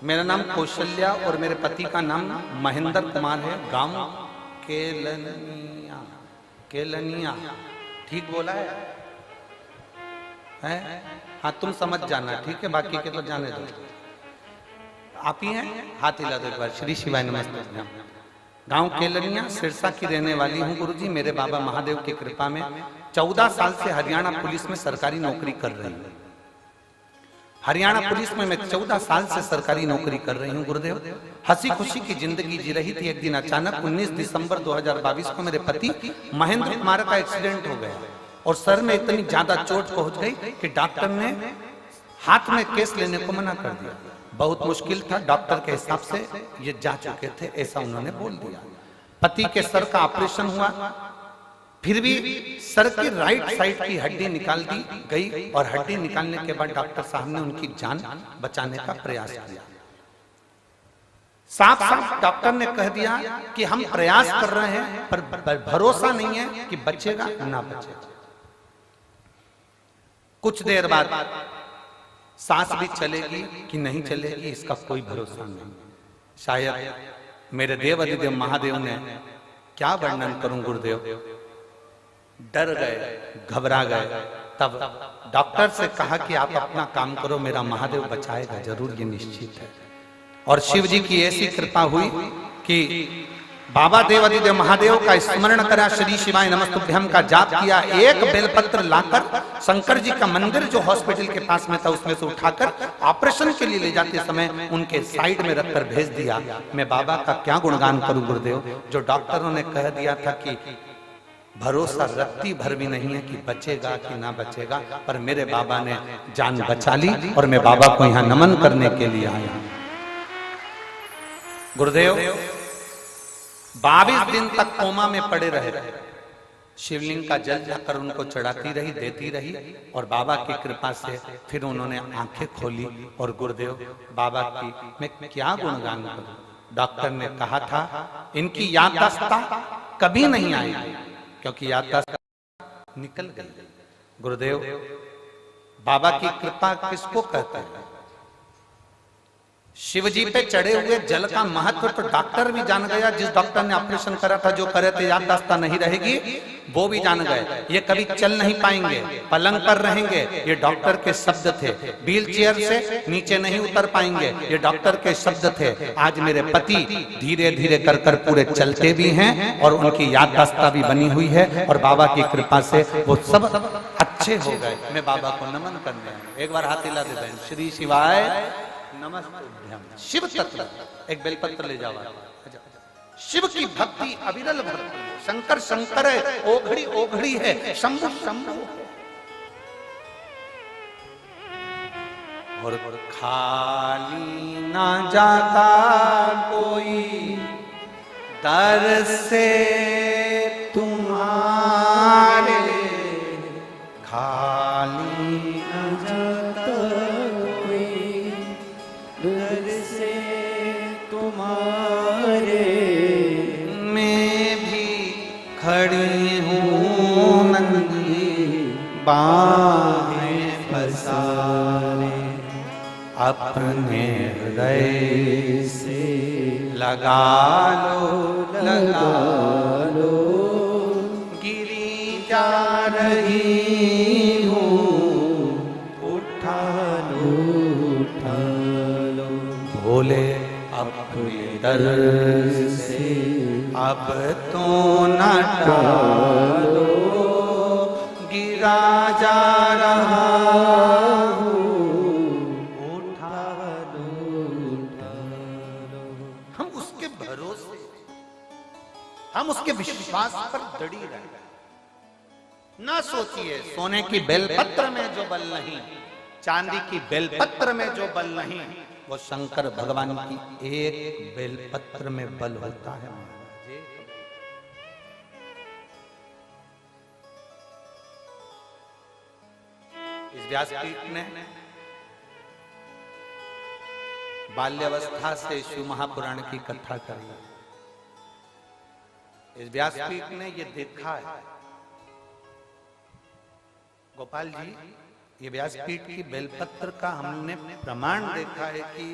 मेरा नाम कौशल्या और मेरे पति का नाम महेंद्र कुमार है। गांव केलनिया। केलनिया ठीक बोला है? हाँ तुम समझ जाना, ठीक है, बाकी के तो जाने दो। आप ही हैं? हाथ हिला दो एक बार। श्री शिवाय नमस्ते। गांव केलनिया सिरसा की रहने वाली हूँ गुरुजी। मेरे बाबा महादेव की कृपा में 14 साल से हरियाणा पुलिस में सरकारी नौकरी कर रही हूँ। हरियाणा पुलिस में मैं 14 साल से सरकारी नौकरी कर रही हूँ गुरुदेव। हंसी खुशी की जिंदगी जी रही थी। एक दिन अचानक 19 दिसंबर 2022 को मेरे पति महेंद्र कुमार का एक्सीडेंट हो गया और सर में इतनी ज्यादा चोट पहुंच गई कि डॉक्टर ने हाथ में केस लेने को मना कर दिया। बहुत मुश्किल था, डॉक्टर के हिसाब से ये जा चुके थे, ऐसा उन्होंने बोल दिया। पति के सर का ऑपरेशन हुआ, फिर भी सर की राइट साइड की हड्डी निकाल दी गई और हड्डी निकालने के बाद डॉक्टर साहब ने उनकी जान बचाने का प्रयास किया। साफ साफ डॉक्टर ने कह दिया कि हम प्रयास कर रहे हैं पर भरोसा नहीं है कि बचेगा ना बचेगा। कुछ देर बाद सांस भी चलेगी कि नहीं चलेगी इसका कोई भरोसा नहीं। शायद मेरे देव अधिदेव महादेव ने, क्या वर्णन करूं गुरुदेव, डर गए, घबरा गए। तब डॉक्टर से कहा कि आप अपना काम करो, मेरा महादेव बचाएगा जरूर, ये निश्चित है। और शिव जी की ऐसी कृपा हुई कि बाबा देव अधिदेव महादेव का स्मरण करा, श्री शिवाय नमस्तुभ्यम का जाप किया। एक बेलपत्र लाकर शंकर जी का मंदिर जो हॉस्पिटल के पास में था उसमें से उठाकर ऑपरेशन के लिए ले जाते समय उनके साइड में रखकर भेज दिया। मैं बाबा का क्या गुणगान करूं गुरुदेव, जो डॉक्टरों ने कह दिया था कि भरोसा रत्ती भर भी नहीं है कि बचेगा कि ना बचेगा, पर मेरे बाबा ने जान बचा ली और मैं बाबा को यहाँ नमन करने के लिए आया। गुरुदेव 22 दिन तक कोमा में पड़े रहे। शिवलिंग का जल जाकर उनको चढ़ाती रही, देती रही और बाबा की कृपा से फिर उन्होंने आंखें खोली। और गुरुदेव बाबा की मैं क्या गुणगान करूं। डॉक्टर ने कहा था इनकी याददाश्त कभी नहीं आएगी क्योंकि याददाश्त निकल गई। गुरुदेव बाबा की कृपा किसको कहते हैं? शिव जी पे चढ़े हुए जल का महत्व तो डॉक्टर भी जान गया। जिस डॉक्टर ने ऑपरेशन करा था, जो करे थे याददाश्त नहीं रहेगी, वो भी जान गए ये कभी चल नहीं पाएंगे, पलंग पर रहेंगे, ये डॉक्टर के शब्द थे। व्हील चेयर से नीचे नहीं उतर पाएंगे, ये डॉक्टर के शब्द थे। आज मेरे पति धीरे धीरे कर कर पूरे चलते भी हैं और उनकी याददाश्त भी बनी हुई है और बाबा की कृपा से वो सब अच्छे हो गए। मैं बाबा को नमन करने आया। एक बार हाथ हिला दे बहन। श्री शिवाय नमस्ते। शिव तत्व एक बेलपत्र ले जाओ। शिव की भक्ति अविरल भक्ति, शंकर शंकर है, ओघड़ी ओघड़ी है, शंभु शंभु है। और खाली ना जाता कोई दर से तुम्हारे, खाली ना जाता दर से तुम्हारे, मैं भी खड़ी हूँ नंगी बाहें पसारे, अपने हृदय से लगा लो, गिरी जा रही हूँ, उठा लो बोले अपने दर से अब तो न टालो, गिरा जा रहा हूँ, उठा लो। हम उसके भरोसे, हम उसके विश्वास पर दड़ी रहे। ना सोचिए सोने की बेलपत्र में जो बल नहीं, चांदी की बेलपत्र में जो बल नहीं, वो शंकर भगवान की एक बेलपत्र में बल होता है। इस व्यासपीठ ने बाल्यावस्था से शिव महापुराण की कथा करी। इस व्यासपीठ ने ये देखा है, गोपाल जी, ये व्यासपीठ की बेलपत्र का हमने प्रमाण देखा है कि